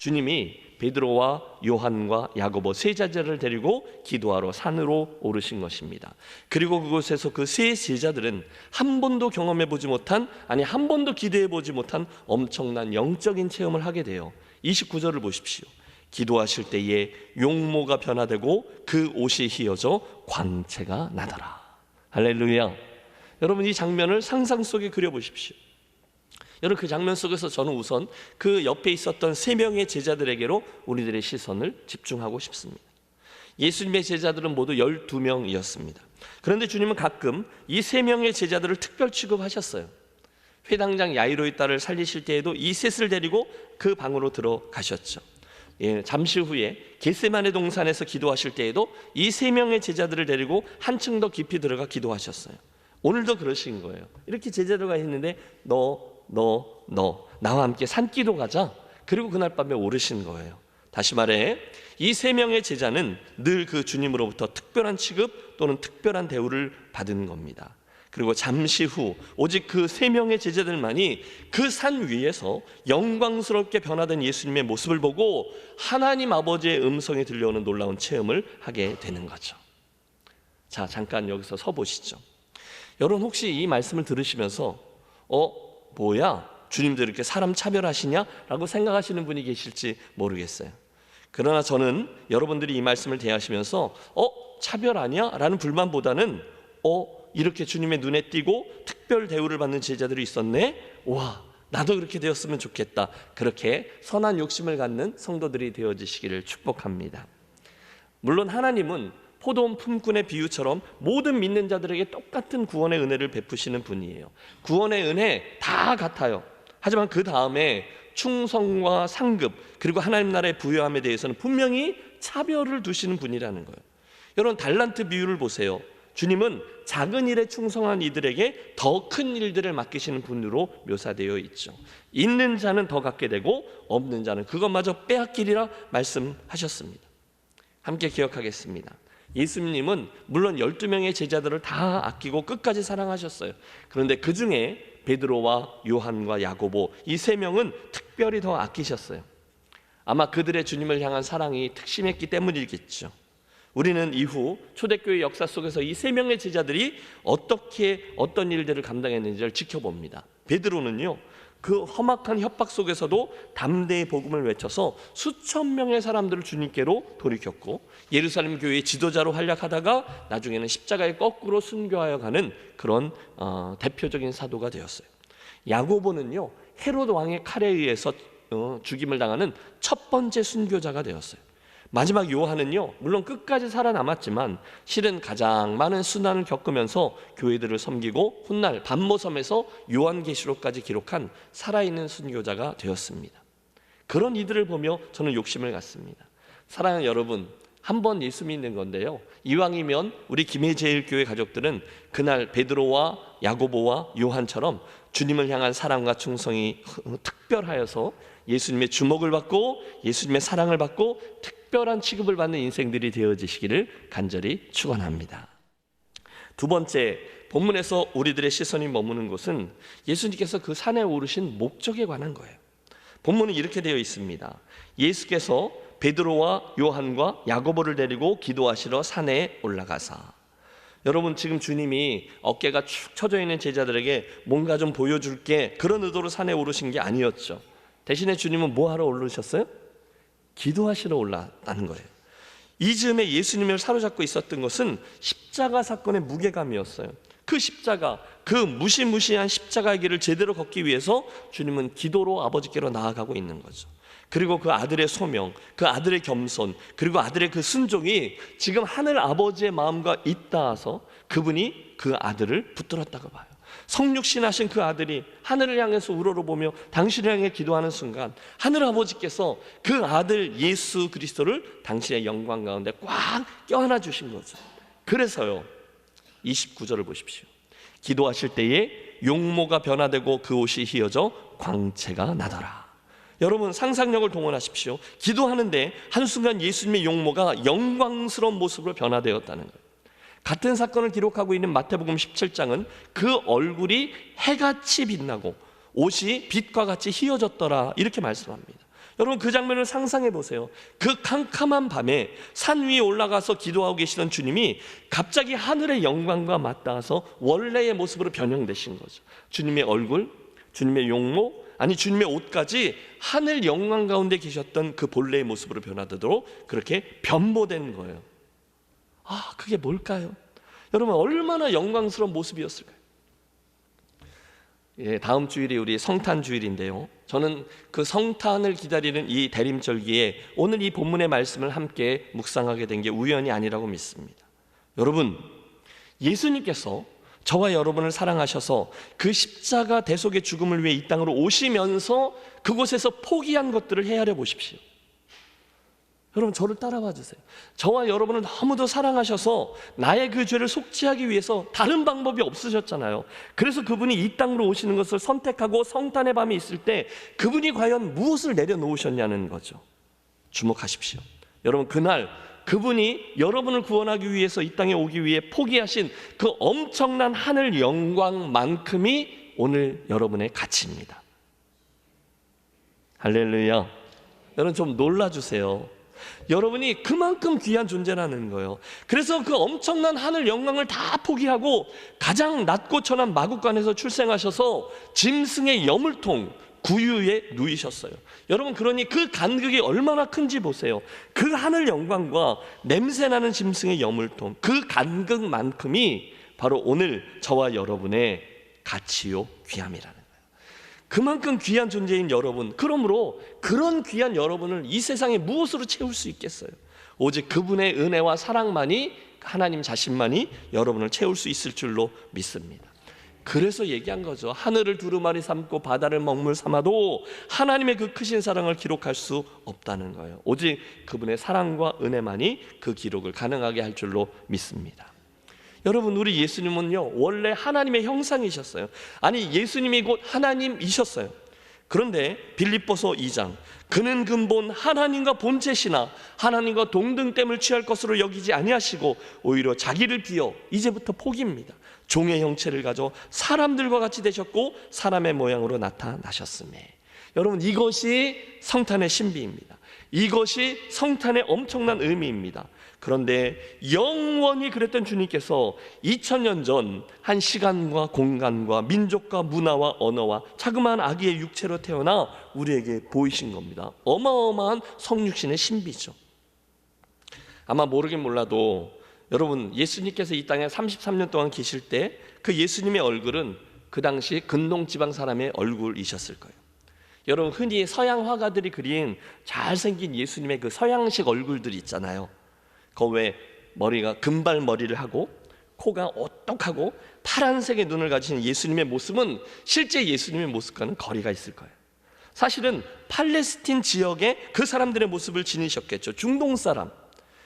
주님이 베드로와 요한과 야고보 세 제자를 데리고 기도하러 산으로 오르신 것입니다. 그리고 그곳에서 그 세 제자들은 한 번도 경험해 보지 못한, 한 번도 기대해 보지 못한 엄청난 영적인 체험을 하게 돼요. 29절을 보십시오. 기도하실 때에 용모가 변화되고 그 옷이 휘어져 광채가 나더라. 할렐루야. 여러분, 이 장면을 상상 속에 그려보십시오. 여러분, 그 장면 속에서 저는 우선 그 옆에 있었던 세 명의 제자들에게로 우리들의 시선을 집중하고 싶습니다. 예수님의 제자들은 모두 12명이었습니다. 그런데 주님은 가끔 이 세 명의 제자들을 특별 취급하셨어요. 회당장 야이로의 딸을 살리실 때에도 이 셋을 데리고 그 방으로 들어가셨죠. 잠시 후에 겟세마네 동산에서 기도하실 때에도 이 세 명의 제자들을 데리고 한층 더 깊이 들어가 기도하셨어요. 오늘도 그러신 거예요. 이렇게 제자들과 있는데 너 나와 함께 산기도 가자. 그리고 그날 밤에 오르신 거예요. 다시 말해, 이 세 명의 제자는 늘 그 주님으로부터 특별한 취급 또는 특별한 대우를 받은 겁니다. 그리고 잠시 후 오직 그 세 명의 제자들만이 그 산 위에서 영광스럽게 변화된 예수님의 모습을 보고 하나님 아버지의 음성이 들려오는 놀라운 체험을 하게 되는 거죠. 자, 잠깐 여기서 서 보시죠. 여러분, 혹시 이 말씀을 들으시면서 뭐야? 주님도 이렇게 사람 차별하시냐? 라고 생각하시는 분이 계실지 모르겠어요. 그러나 저는 여러분들이 이 말씀을 대하시면서 차별 아니야? 라는 불만보다는 이렇게 주님의 눈에 띄고 특별 대우를 받는 제자들이 있었네? 와, 나도 그렇게 되었으면 좋겠다. 그렇게 선한 욕심을 갖는 성도들이 되어지시기를 축복합니다. 물론 하나님은 포도원 품꾼의 비유처럼 모든 믿는 자들에게 똑같은 구원의 은혜를 베푸시는 분이에요. 구원의 은혜 다 같아요. 하지만 그 다음에 충성과 상급 그리고 하나님 나라의 부여함에 대해서는 분명히 차별을 두시는 분이라는 거예요. 여러분, 달란트 비유를 보세요. 주님은 작은 일에 충성한 이들에게 더 큰 일들을 맡기시는 분으로 묘사되어 있죠. 있는 자는 더 갖게 되고 없는 자는 그것마저 빼앗기리라 말씀하셨습니다. 함께 기억하겠습니다. 예수님은 물론 12명의 제자들을 다 아끼고 끝까지 사랑하셨어요. 그런데 그 중에 베드로와 요한과 야고보 이 세 명은 특별히 더 아끼셨어요. 아마 그들의 주님을 향한 사랑이 특심했기 때문이겠죠. 우리는 이후 초대교회 역사 속에서 이 세 명의 제자들이 어떤 일들을 감당했는지를 지켜봅니다. 베드로는요, 그 험악한 협박 속에서도 담대히 복음을 외쳐서 수천 명의 사람들을 주님께로 돌이켰고, 예루살렘 교회의 지도자로 활약하다가 나중에는 십자가에 거꾸로 순교하여 가는 그런 대표적인 사도가 되었어요. 야고보는요, 헤롯 왕의 칼에 의해서 죽임을 당하는 첫 번째 순교자가 되었어요. 마지막 요한은요, 물론 끝까지 살아남았지만 실은 가장 많은 순환을 겪으면서 교회들을 섬기고 훗날 반모섬에서 요한계시록까지 기록한 살아있는 순교자가 되었습니다. 그런 이들을 보며 저는 욕심을 갖습니다. 사랑하는 여러분, 한번 예수 믿는 건데요, 이왕이면 우리 김해제일교회 가족들은 그날 베드로와 야고보와 요한처럼 주님을 향한 사랑과 충성이 특별하여서 예수님의 주목을 받고 예수님의 사랑을 받고 특별한 취급을 받는 인생들이 되어지시기를 간절히 축원합니다. 두 번째, 본문에서 우리들의 시선이 머무는 곳은 예수님께서 그 산에 오르신 목적에 관한 거예요. 본문은 이렇게 되어 있습니다. 예수께서 베드로와 요한과 야고보를 데리고 기도하시러 산에 올라가사. 여러분, 지금 주님이 어깨가 축 처져 있는 제자들에게 뭔가 좀 보여줄게, 그런 의도로 산에 오르신 게 아니었죠. 대신에 주님은 뭐 하러 오르셨어요? 기도하시러 올라가는 거예요. 이 즈음에 예수님을 사로잡고 있었던 것은 십자가 사건의 무게감이었어요. 그 십자가, 그 무시무시한 십자가의 길을 제대로 걷기 위해서 주님은 기도로 아버지께로 나아가고 있는 거죠. 그리고 그 아들의 소명, 그 아들의 겸손, 그리고 아들의 그 순종이 지금 하늘 아버지의 마음과 잇닿아서 그분이 그 아들을 붙들었다고 봐요. 성육신하신 그 아들이 하늘을 향해서 우러러보며 당신을 향해 기도하는 순간 하늘 아버지께서 그 아들 예수 그리스도를 당신의 영광 가운데 꽉 껴안아 주신 거죠. 그래서요, 29절을 보십시오. 기도하실 때에 용모가 변화되고 그 옷이 휘어져 광채가 나더라. 여러분, 상상력을 동원하십시오. 기도하는데 한순간 예수님의 용모가 영광스러운 모습으로 변화되었다는 거예요. 같은 사건을 기록하고 있는 마태복음 17장은 그 얼굴이 해같이 빛나고 옷이 빛과 같이 휘어졌더라, 이렇게 말씀합니다. 여러분 그 장면을 상상해 보세요. 그 캄캄한 밤에 산 위에 올라가서 기도하고 계시던 주님이 갑자기 하늘의 영광과 맞닿아서 원래의 모습으로 변형되신 거죠. 주님의 얼굴, 주님의 용모, 아니 주님의 옷까지 하늘 영광 가운데 계셨던 그 본래의 모습으로 변화되도록 그렇게 변모된 거예요. 아, 그게 뭘까요? 여러분 얼마나 영광스러운 모습이었을까요? 예, 다음 주일이 우리 성탄 주일인데요, 저는 그 성탄을 기다리는 이 대림절기에 오늘 이 본문의 말씀을 함께 묵상하게 된 게 우연이 아니라고 믿습니다. 여러분, 예수님께서 저와 여러분을 사랑하셔서 그 십자가 대속의 죽음을 위해 이 땅으로 오시면서 그곳에서 포기한 것들을 헤아려 보십시오. 여러분 저를 따라와 주세요. 저와 여러분을 너무도 사랑하셔서 나의 그 죄를 속죄하기 위해서 다른 방법이 없으셨잖아요. 그래서 그분이 이 땅으로 오시는 것을 선택하고 성탄의 밤이 있을 때 그분이 과연 무엇을 내려놓으셨냐는 거죠. 주목하십시오. 여러분 그날 그분이 여러분을 구원하기 위해서 이 땅에 오기 위해 포기하신 그 엄청난 하늘 영광만큼이 오늘 여러분의 가치입니다. 할렐루야. 여러분 좀 놀라주세요. 여러분이 그만큼 귀한 존재라는 거예요. 그래서 그 엄청난 하늘 영광을 다 포기하고 가장 낮고 천한 마국간에서 출생하셔서 짐승의 여물통 구유에 누이셨어요. 여러분 그러니 그 간극이 얼마나 큰지 보세요. 그 하늘 영광과 냄새나는 짐승의 여물통, 그 간극만큼이 바로 오늘 저와 여러분의 가치요 귀함이라는 거예요. 그만큼 귀한 존재인 여러분, 그러므로 그런 귀한 여러분을 이 세상에 무엇으로 채울 수 있겠어요? 오직 그분의 은혜와 사랑만이, 하나님 자신만이 여러분을 채울 수 있을 줄로 믿습니다. 그래서 얘기한 거죠. 하늘을 두루마리 삼고 바다를 먹물 삼아도 하나님의 그 크신 사랑을 기록할 수 없다는 거예요. 오직 그분의 사랑과 은혜만이 그 기록을 가능하게 할 줄로 믿습니다. 여러분 우리 예수님은요 원래 하나님의 형상이셨어요. 아니 예수님이 곧 하나님이셨어요. 그런데 빌립보서 2장, 그는 근본 하나님과 본체시나 하나님과 동등됨을 취할 것으로 여기지 아니하시고 오히려 자기를 비워 이제부터 포기입니다. 종의 형체를 가져 사람들과 같이 되셨고 사람의 모양으로 나타나셨음에. 여러분 이것이 성탄의 신비입니다. 이것이 성탄의 엄청난 의미입니다. 그런데 영원히 그랬던 주님께서 2000년 전 한 시간과 공간과 민족과 문화와 언어와 자그마한 아기의 육체로 태어나 우리에게 보이신 겁니다. 어마어마한 성육신의 신비죠. 아마 모르긴 몰라도 여러분 예수님께서 이 땅에 33년 동안 계실 때 그 예수님의 얼굴은 그 당시 근동지방 사람의 얼굴이셨을 거예요. 여러분 흔히 서양 화가들이 그린 잘생긴 예수님의 그 서양식 얼굴들 있잖아요. 그 왜 머리가 금발머리를 하고 코가 오똑하고 파란색의 눈을 가진 예수님의 모습은 실제 예수님의 모습과는 거리가 있을 거예요. 사실은 팔레스틴 지역의 그 사람들의 모습을 지니셨겠죠. 중동 사람.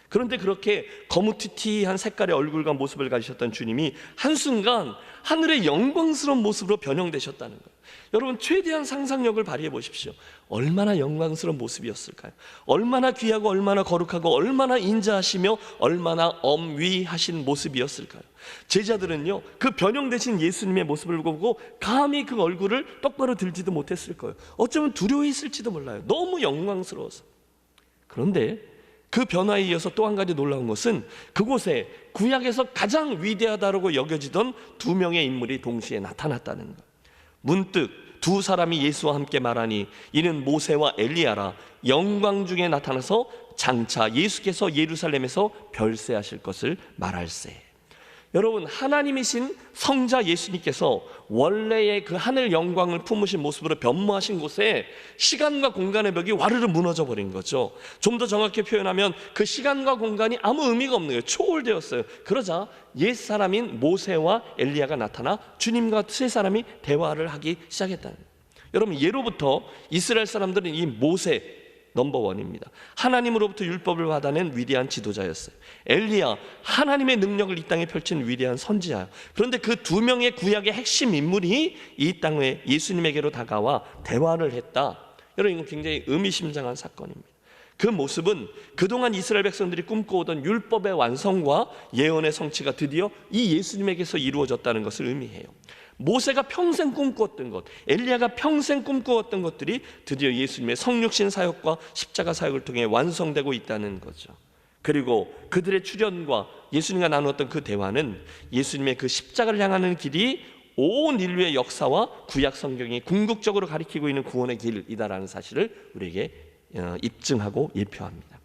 그런데 그렇게 거무튀튀한 색깔의 얼굴과 모습을 가지셨던 주님이 한순간 하늘의 영광스러운 모습으로 변형되셨다는 거예요. 여러분 최대한 상상력을 발휘해 보십시오. 얼마나 영광스러운 모습이었을까요? 얼마나 귀하고 얼마나 거룩하고 얼마나 인자하시며 얼마나 엄위하신 모습이었을까요? 제자들은요 그 변형되신 예수님의 모습을 보고 감히 그 얼굴을 똑바로 들지도 못했을 거예요. 어쩌면 두려워했을지도 몰라요. 너무 영광스러워서. 그런데 그 변화에 이어서 또 한 가지 놀라운 것은 그곳에 구약에서 가장 위대하다고 여겨지던 두 명의 인물이 동시에 나타났다는 것. 문득 두 사람이 예수와 함께 말하니 이는 모세와 엘리야라. 영광 중에 나타나서 장차 예수께서 예루살렘에서 별세하실 것을 말할세. 여러분 하나님이신 성자 예수님께서 원래의 그 하늘 영광을 품으신 모습으로 변모하신 곳에 시간과 공간의 벽이 와르르 무너져 버린 거죠. 좀 더 정확히 표현하면 그 시간과 공간이 아무 의미가 없는 거예요. 초월되었어요. 그러자 옛사람인 모세와 엘리야가 나타나 주님과 세 사람이 대화를 하기 시작했다는 거예요. 여러분 예로부터 이스라엘 사람들은 이 모세 넘버원입니다. 하나님으로부터 율법을 받아낸 위대한 지도자였어요. 엘리야, 하나님의 능력을 이 땅에 펼친 위대한 선지자예요. 그런데 그 두 명의 구약의 핵심 인물이 이 땅에 예수님에게로 다가와 대화를 했다. 여러분 이건 굉장히 의미심장한 사건입니다. 그 모습은 그동안 이스라엘 백성들이 꿈꿔오던 율법의 완성과 예언의 성취가 드디어 이 예수님에게서 이루어졌다는 것을 의미해요. 모세가 평생 꿈꾸었던 것, 엘리야가 평생 꿈꾸었던 것들이 드디어 예수님의 성육신 사역과 십자가 사역을 통해 완성되고 있다는 거죠. 그리고 그들의 출현과 예수님과 나누었던 그 대화는 예수님의 그 십자가를 향하는 길이 온 인류의 역사와 구약 성경이 궁극적으로 가리키고 있는 구원의 길이다라는 사실을 우리에게 입증하고 예표합니다.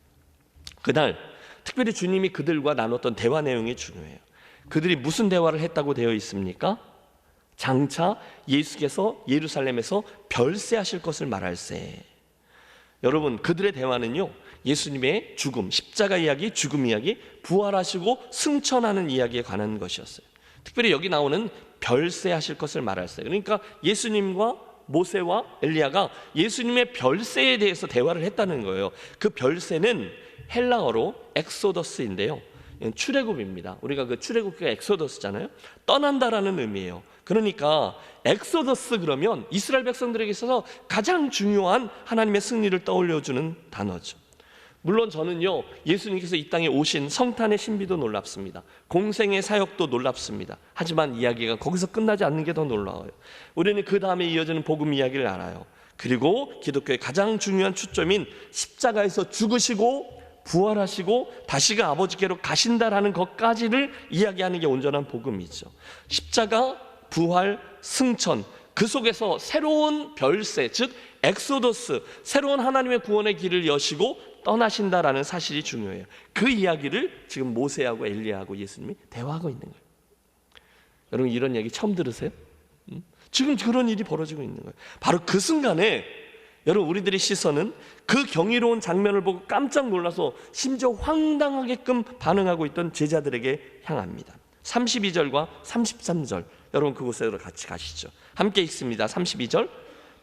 그날 특별히 주님이 그들과 나눴던 대화 내용이 중요해요. 그들이 무슨 대화를 했다고 되어 있습니까? 장차 예수께서 예루살렘에서 별세하실 것을 말할세. 여러분, 그들의 대화는요, 예수님의 죽음, 십자가 이야기, 죽음 이야기, 부활하시고 승천하는 이야기에 관한 것이었어요. 특별히 여기 나오는 별세하실 것을 말할세. 그러니까 예수님과 모세와 엘리야가 예수님의 별세에 대해서 대화를 했다는 거예요. 그 별세는 헬라어로 엑소더스인데요, 출애굽입니다. 우리가 그 출애굽기가 엑소더스잖아요. 떠난다라는 의미예요. 그러니까 엑소더스 그러면 이스라엘 백성들에게 있어서 가장 중요한 하나님의 승리를 떠올려주는 단어죠. 물론 저는요, 예수님께서 이 땅에 오신 성탄의 신비도 놀랍습니다. 공생의 사역도 놀랍습니다. 하지만 이야기가 거기서 끝나지 않는 게 더 놀라워요. 우리는 그 다음에 이어지는 복음 이야기를 알아요. 그리고 기독교의 가장 중요한 추점인 십자가에서 죽으시고 부활하시고 다시가 아버지께로 가신다라는 것까지를 이야기하는 게 온전한 복음이죠. 십자가, 부활, 승천, 그 속에서 새로운 별세, 즉 엑소더스, 새로운 하나님의 구원의 길을 여시고 떠나신다라는 사실이 중요해요. 그 이야기를 지금 모세하고 엘리야하고 예수님이 대화하고 있는 거예요. 여러분, 이런 얘기 처음 들으세요? 지금 그런 일이 벌어지고 있는 거예요. 바로 그 순간에 여러분, 우리들의 시선은 그 경이로운 장면을 보고 깜짝 놀라서 심지어 황당하게끔 반응하고 있던 제자들에게 향합니다. 32절과 33절, 여러분 그곳으로 같이 가시죠. 함께 읽습니다. 32절,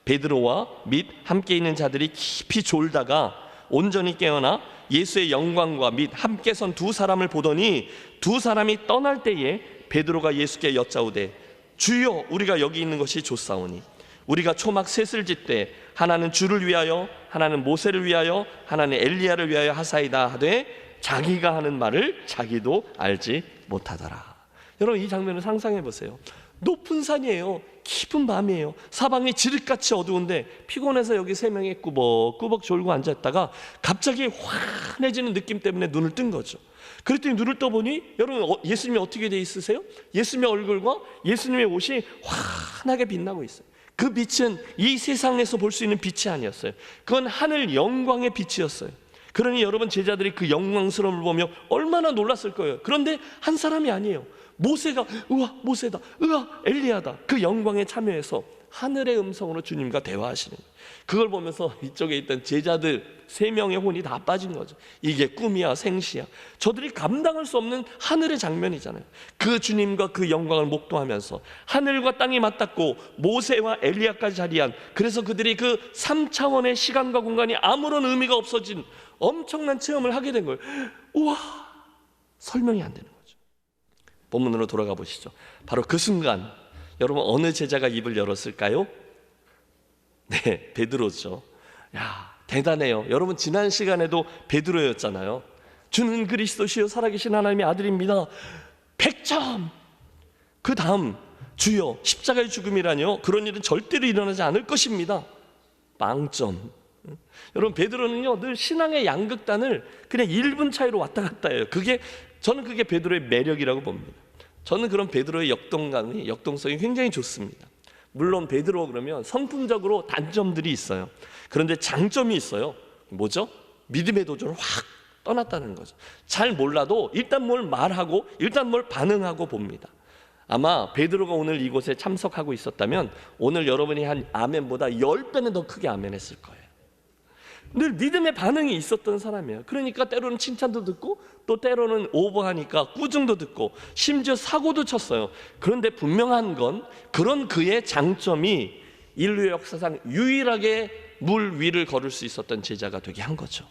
베드로와 및 함께 있는 자들이 깊이 졸다가 온전히 깨어나 예수의 영광과 및 함께 선 두 사람을 보더니 두 사람이 떠날 때에 베드로가 예수께 여짜오되 주여, 우리가 여기 있는 것이 좋사오니 우리가 초막 셋을 짓되 하나는 주를 위하여, 하나는 모세를 위하여, 하나는 엘리야를 위하여 하사이다 하되 자기가 하는 말을 자기도 알지 못하더라. 여러분, 이 장면을 상상해 보세요. 높은 산이에요. 깊은 밤이에요. 사방이 지륵같이 어두운데 피곤해서 여기 세 명이 꾸벅꾸벅 졸고 앉았다가 갑자기 환해지는 느낌 때문에 눈을 뜬 거죠. 그랬더니 눈을 떠보니 여러분, 예수님이 어떻게 돼 있으세요? 예수님의 얼굴과 예수님의 옷이 환하게 빛나고 있어요. 그 빛은 이 세상에서 볼 수 있는 빛이 아니었어요. 그건 하늘 영광의 빛이었어요. 그러니 여러분, 제자들이 그 영광스러움을 보며 얼마나 놀랐을 거예요. 그런데 한 사람이 아니에요. 모세가 우와 모세다, 우와 엘리야다, 그 영광에 참여해서 하늘의 음성으로 주님과 대화하시는 거예요. 그걸 보면서 이쪽에 있던 제자들 3명의 혼이 다 빠진 거죠. 이게 꿈이야 생시야. 저들이 감당할 수 없는 하늘의 장면이잖아요. 그 주님과 그 영광을 목도하면서 하늘과 땅이 맞닿고 모세와 엘리야까지 자리한, 그래서 그들이 그 3차원의 시간과 공간이 아무런 의미가 없어진 엄청난 체험을 하게 된 거예요. 우와, 설명이 안 되는 거예요. 본문으로 돌아가 보시죠. 바로 그 순간 여러분, 어느 제자가 입을 열었을까요? 네, 베드로죠. 야, 대단해요. 여러분, 지난 시간에도 베드로였잖아요. 주는 그리스도시요 살아계신 하나님의 아들입니다. 100점. 그 다음, 주여 십자가의 죽음이라뇨? 그런 일은 절대로 일어나지 않을 것입니다. 빵점. 여러분, 베드로는요 늘 신앙의 양극단을 그냥 1분 차이로 왔다 갔다 해요. 저는 그게 베드로의 매력이라고 봅니다. 저는 그런 베드로의 역동성이 굉장히 좋습니다. 물론 베드로 그러면 성품적으로 단점들이 있어요. 그런데 장점이 있어요. 뭐죠? 믿음의 도전을 확 떠났다는 거죠. 잘 몰라도 일단 뭘 말하고 일단 뭘 반응하고 봅니다. 아마 베드로가 오늘 이곳에 참석하고 있었다면 오늘 여러분이 한 아멘보다 10배는 더 크게 아멘했을 거예요. 늘 믿음의 반응이 있었던 사람이에요. 그러니까 때로는 칭찬도 듣고 또 때로는 오버하니까 꾸중도 듣고 심지어 사고도 쳤어요. 그런데 분명한 건 그런 그의 장점이 인류의 역사상 유일하게 물 위를 걸을 수 있었던 제자가 되게 한 거죠.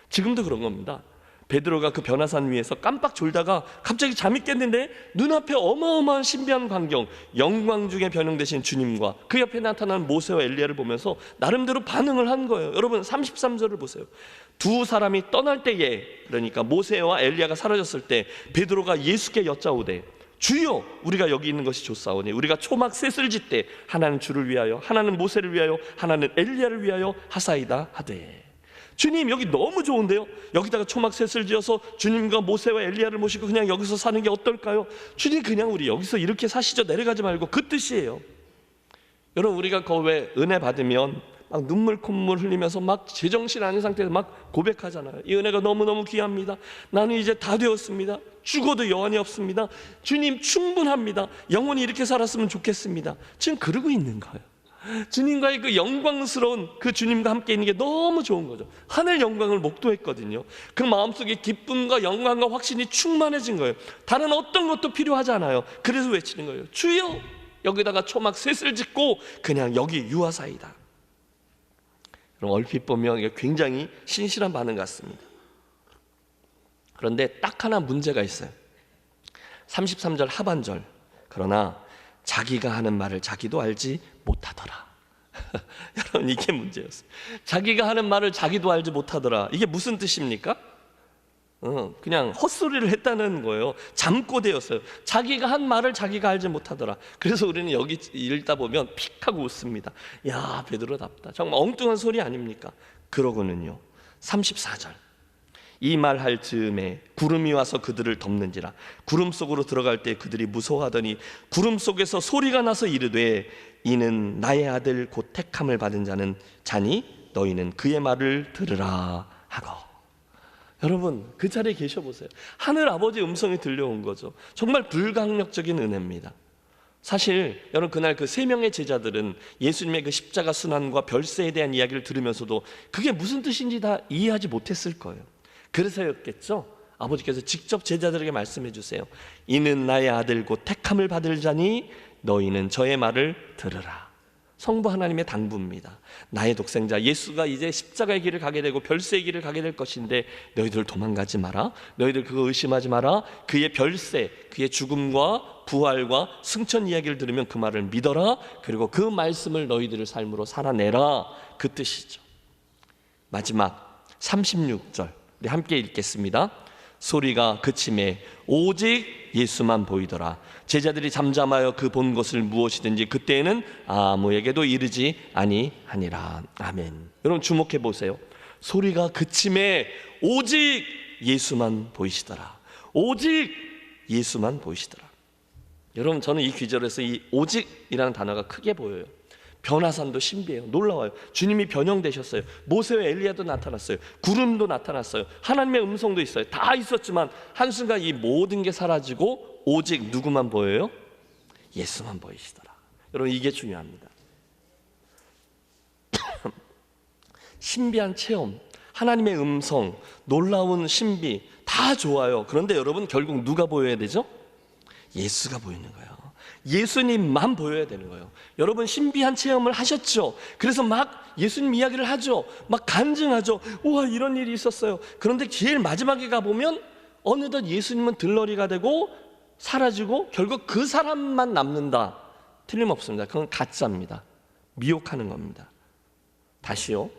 지금도 그런 겁니다. 베드로가 그 변화산 위에서 깜빡 졸다가 갑자기 잠이 깼는데 눈앞에 어마어마한 신비한 광경, 영광 중에 변형되신 주님과 그 옆에 나타난 모세와 엘리야를 보면서 나름대로 반응을 한 거예요. 여러분 33절을 보세요. 두 사람이 떠날 때에, 그러니까 모세와 엘리야가 사라졌을 때 베드로가 예수께 여짜오되 주여 우리가 여기 있는 것이 좋사오니 우리가 초막 셋을 짓되 하나는 주를 위하여 하나는 모세를 위하여 하나는 엘리야를 위하여 하사이다 하되. 주님 여기 너무 좋은데요? 여기다가 초막 셋을 지어서 주님과 모세와 엘리야를 모시고 그냥 여기서 사는 게 어떨까요? 주님 그냥 우리 여기서 이렇게 사시죠. 내려가지 말고. 그 뜻이에요. 여러분 우리가 왜 은혜 받으면 막 눈물 콧물 흘리면서 막 제정신 아닌 상태에서 막 고백하잖아요. 이 은혜가 너무너무 귀합니다. 나는 이제 다 되었습니다. 죽어도 여한이 없습니다. 주님 충분합니다. 영원히 이렇게 살았으면 좋겠습니다. 지금 그러고 있는 거예요. 주님과의 그 영광스러운 그 주님과 함께 있는 게 너무 좋은 거죠. 하늘 영광을 목도했거든요. 그 마음속에 기쁨과 영광과 확신이 충만해진 거예요. 다른 어떤 것도 필요하지 않아요. 그래서 외치는 거예요. 주여 여기다가 초막 셋을 짓고 그냥 여기 유하사이다. 그럼 얼핏 보면 이게 굉장히 신실한 반응 같습니다. 그런데 딱 하나 문제가 있어요. 33절 하반절. 그러나 자기가 하는 말을 자기도 알지 못하더라. 여러분 이게 문제였어요. 자기가 하는 말을 자기도 알지 못하더라. 이게 무슨 뜻입니까? 그냥 헛소리를 했다는 거예요. 잠꼬대였어요. 자기가 한 말을 자기가 알지 못하더라. 그래서 우리는 여기 읽다 보면 픽 하고 웃습니다. 야 베드로답다. 정말 엉뚱한 소리 아닙니까? 그러고는요 34절 이 말 할 즈음에 구름이 와서 그들을 덮는지라. 구름 속으로 들어갈 때 그들이 무서워하더니 구름 속에서 소리가 나서 이르되 이는 나의 아들 곧 택함을 받은 자니 너희는 그의 말을 들으라 하고. 여러분 그 자리에 계셔보세요. 하늘 아버지의 음성이 들려온 거죠. 정말 불강력적인 은혜입니다. 사실 여러분 그날 그 세 명의 제자들은 예수님의 그 십자가 순환과 별세에 대한 이야기를 들으면서도 그게 무슨 뜻인지 다 이해하지 못했을 거예요. 그래서였겠죠. 아버지께서 직접 제자들에게 말씀해 주세요. 이는 나의 아들 곧 택함을 받을 자니 너희는 저의 말을 들으라. 성부 하나님의 당부입니다. 나의 독생자 예수가 이제 십자가의 길을 가게 되고 별세의 길을 가게 될 것인데 너희들 도망가지 마라. 너희들 그거 의심하지 마라. 그의 별세, 그의 죽음과 부활과 승천 이야기를 들으면 그 말을 믿어라. 그리고 그 말씀을 너희들의 삶으로 살아내라. 그 뜻이죠. 마지막 36절 우리 함께 읽겠습니다. 소리가 그침에 오직 예수만 보이더라. 제자들이 잠잠하여 그 본 것을 무엇이든지 그때에는 아무에게도 이르지 아니하니라. 아멘. 여러분 주목해 보세요. 소리가 그침에 오직 예수만 보이시더라. 오직 예수만 보이시더라. 여러분 저는 이 귀절에서 이 오직이라는 단어가 크게 보여요. 변화산도 신비해요. 놀라워요. 주님이 변형되셨어요. 모세와 엘리야도 나타났어요. 구름도 나타났어요. 하나님의 음성도 있어요. 다 있었지만 한순간 이 모든 게 사라지고 오직 누구만 보여요? 예수만 보이시더라. 여러분 이게 중요합니다. 신비한 체험, 하나님의 음성, 놀라운 신비 다 좋아요. 그런데 여러분 결국 누가 보여야 되죠? 예수가 보이는 거예요. 예수님만 보여야 되는 거예요. 여러분 신비한 체험을 하셨죠? 그래서 막 예수님 이야기를 하죠. 막 간증하죠. 우와 이런 일이 있었어요. 그런데 제일 마지막에 가보면 어느덧 예수님은 들러리가 되고 사라지고 결국 그 사람만 남는다. 틀림없습니다. 그건 가짜입니다. 미혹하는 겁니다. 다시요.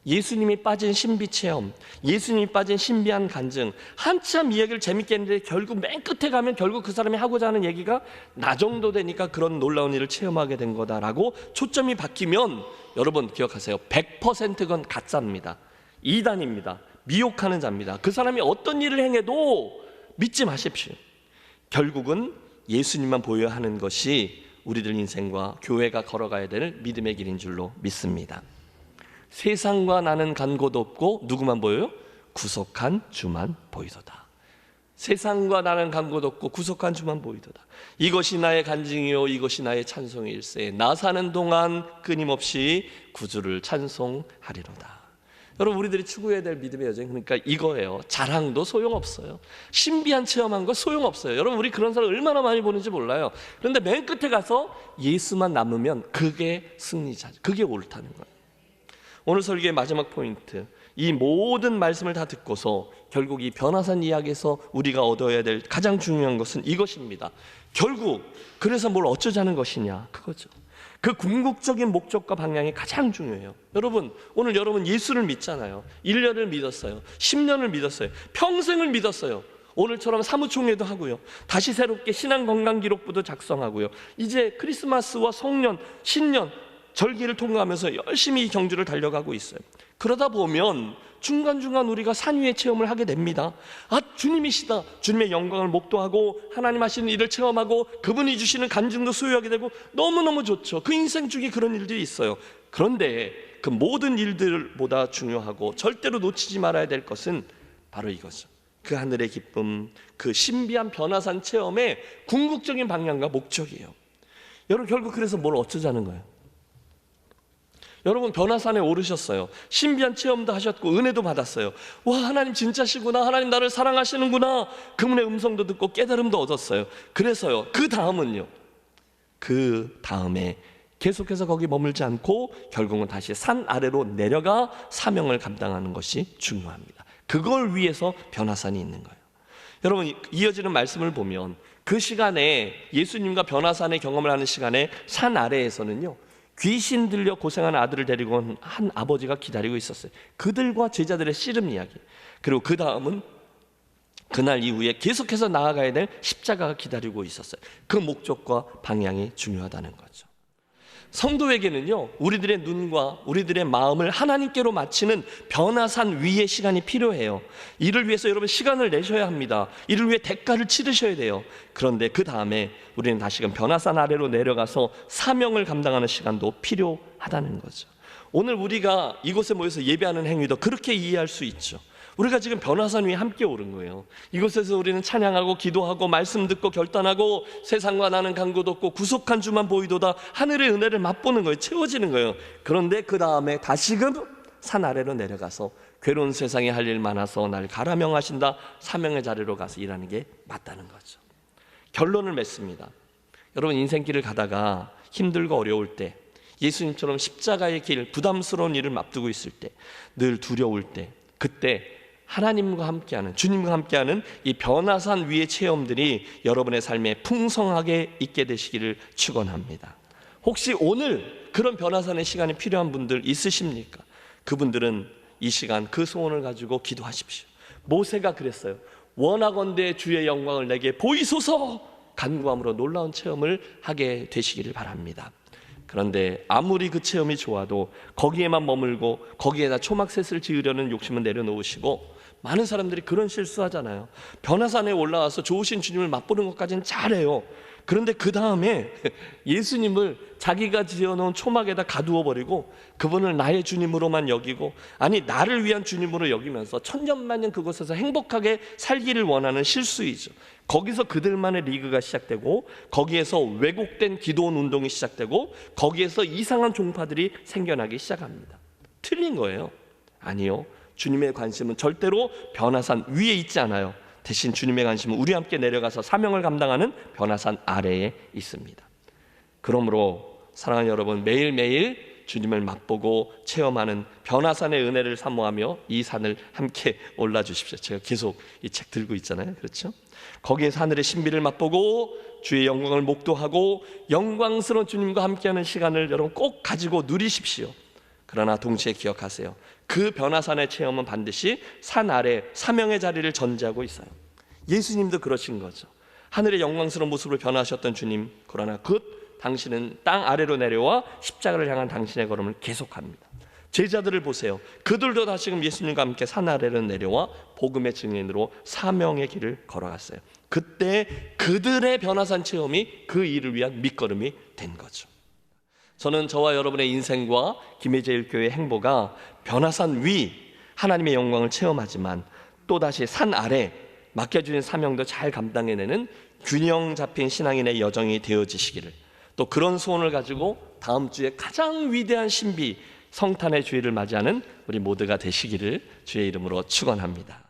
예수님이 빠진 신비 체험, 예수님이 빠진 신비한 간증, 한참 이야기를 재밌게 했는데 결국 맨 끝에 가면 결국 그 사람이 하고자 하는 얘기가 나 정도 되니까 그런 놀라운 일을 체험하게 된 거다라고 초점이 바뀌면 여러분 기억하세요. 100% 그건 가짜입니다. 이단입니다. 미혹하는 자입니다. 그 사람이 어떤 일을 행해도 믿지 마십시오. 결국은 예수님만 보여야 하는 것이 우리들 인생과 교회가 걸어가야 될 믿음의 길인 줄로 믿습니다. 세상과 나는 간 곳 없고 누구만 보여요? 구속한 주만 보이도다. 세상과 나는 간 곳 없고 구속한 주만 보이도다. 이것이 나의 간증이요 이것이 나의 찬송일세. 나 사는 동안 끊임없이 구주를 찬송하리로다. 여러분 우리들이 추구해야 될 믿음의 여정 그러니까 이거예요. 자랑도 소용없어요. 신비한 체험한 거 소용없어요. 여러분 우리 그런 사람 얼마나 많이 보는지 몰라요. 그런데 맨 끝에 가서 예수만 남으면 그게 승리자죠. 그게 옳다는 거예요. 오늘 설교의 마지막 포인트, 이 모든 말씀을 다 듣고서 결국 이 변화산 이야기에서 우리가 얻어야 될 가장 중요한 것은 이것입니다. 결국 그래서 뭘 어쩌자는 것이냐 그거죠. 그 궁극적인 목적과 방향이 가장 중요해요. 여러분 오늘 여러분 예수를 믿잖아요. 1년을 믿었어요. 10년을 믿었어요. 평생을 믿었어요. 오늘처럼 사무총회도 하고요. 다시 새롭게 신앙 건강 기록부도 작성하고요. 이제 크리스마스와 성년, 신년, 절기를 통과하면서 열심히 이 경주를 달려가고 있어요. 그러다 보면 중간중간 우리가 산 위의 체험을 하게 됩니다. 아, 주님이시다. 주님의 영광을 목도하고 하나님 하시는 일을 체험하고 그분이 주시는 간증도 소유하게 되고 너무너무 좋죠. 그 인생 중에 그런 일들이 있어요. 그런데 그 모든 일들보다 중요하고 절대로 놓치지 말아야 될 것은 바로 이거죠. 그 하늘의 기쁨, 그 신비한 변화산 체험의 궁극적인 방향과 목적이에요. 여러분, 결국 그래서 뭘 어쩌자는 거예요? 여러분, 변화산에 오르셨어요. 신비한 체험도 하셨고 은혜도 받았어요. 와, 하나님 진짜시구나. 하나님 나를 사랑하시는구나. 그분의 음성도 듣고 깨달음도 얻었어요. 그래서요, 그 다음은요, 그 다음에 계속해서 거기 머물지 않고 결국은 다시 산 아래로 내려가 사명을 감당하는 것이 중요합니다. 그걸 위해서 변화산이 있는 거예요. 여러분, 이어지는 말씀을 보면 그 시간에 예수님과 변화산의 경험을 하는 시간에 산 아래에서는요, 귀신 들려 고생하는 아들을 데리고 온 한 아버지가 기다리고 있었어요. 그들과 제자들의 씨름 이야기. 그리고 그 다음은 그날 이후에 계속해서 나아가야 될 십자가가 기다리고 있었어요. 그 목적과 방향이 중요하다는 거죠. 성도에게는요, 우리들의 눈과 우리들의 마음을 하나님께로 맞추는 변화산 위의 시간이 필요해요. 이를 위해서 여러분 시간을 내셔야 합니다. 이를 위해 대가를 치르셔야 돼요. 그런데 그 다음에 우리는 다시금 변화산 아래로 내려가서 사명을 감당하는 시간도 필요하다는 거죠. 오늘 우리가 이곳에 모여서 예배하는 행위도 그렇게 이해할 수 있죠. 우리가 지금 변화산 위에 함께 오른 거예요. 이곳에서 우리는 찬양하고 기도하고 말씀 듣고 결단하고 세상과 나는 간곳 없고 구속한 주만 보이도다 하늘의 은혜를 맛보는 거예요. 채워지는 거예요. 그런데 그 다음에 다시금 산 아래로 내려가서 괴로운 세상에 할 일 많아서 날 가라 명하신다. 사명의 자리로 가서 일하는 게 맞다는 거죠. 결론을 맺습니다. 여러분, 인생길을 가다가 힘들고 어려울 때, 예수님처럼 십자가의 길, 부담스러운 일을 앞두고 있을 때, 늘 두려울 때, 그때 하나님과 함께하는, 주님과 함께하는 이 변화산 위의 체험들이 여러분의 삶에 풍성하게 있게 되시기를 축원합니다. 혹시 오늘 그런 변화산의 시간이 필요한 분들 있으십니까? 그분들은 이 시간 그 소원을 가지고 기도하십시오. 모세가 그랬어요. 원하건대 주의 영광을 내게 보이소서. 간구함으로 놀라운 체험을 하게 되시기를 바랍니다. 그런데 아무리 그 체험이 좋아도 거기에만 머물고 거기에다 초막셋을 지으려는 욕심은 내려놓으시고, 많은 사람들이 그런 실수하잖아요. 변화산에 올라와서 좋으신 주님을 맛보는 것까지는 잘해요. 그런데 그 다음에 예수님을 자기가 지어놓은 초막에다 가두어 버리고 그분을 나의 주님으로만 여기고, 아니 나를 위한 주님으로 여기면서 천년만년 그곳에서 행복하게 살기를 원하는 실수이죠. 거기서 그들만의 리그가 시작되고, 거기에서 왜곡된 기도원 운동이 시작되고, 거기에서 이상한 종파들이 생겨나기 시작합니다. 틀린 거예요. 아니요, 주님의 관심은 절대로 변화산 위에 있지 않아요. 대신 주님의 관심은 우리 함께 내려가서 사명을 감당하는 변화산 아래에 있습니다. 그러므로 사랑하는 여러분, 매일매일 주님을 맛보고 체험하는 변화산의 은혜를 사모하며 이 산을 함께 올라주십시오. 제가 계속 이 책 들고 있잖아요. 그렇죠? 거기에서 하늘의 신비를 맛보고 주의 영광을 목도하고 영광스러운 주님과 함께하는 시간을 여러분 꼭 가지고 누리십시오. 그러나 동시에 기억하세요. 그 변화산의 체험은 반드시 산 아래 사명의 자리를 전제하고 있어요. 예수님도 그러신 거죠. 하늘의 영광스러운 모습으로 변화하셨던 주님, 그러나 당신은 땅 아래로 내려와 십자가를 향한 당신의 걸음을 계속합니다. 제자들을 보세요. 그들도 다시금 예수님과 함께 산 아래로 내려와 복음의 증인으로 사명의 길을 걸어갔어요. 그때 그들의 변화산 체험이 그 일을 위한 밑거름이 된 거죠. 저는 저와 여러분의 인생과 김혜제일교회의 행보가 변화산 위 하나님의 영광을 체험하지만 또다시 산 아래 맡겨주신 사명도 잘 감당해내는 균형 잡힌 신앙인의 여정이 되어지시기를, 또 그런 소원을 가지고 다음 주에 가장 위대한 신비 성탄의 주일을 맞이하는 우리 모두가 되시기를 주의 이름으로 축원합니다.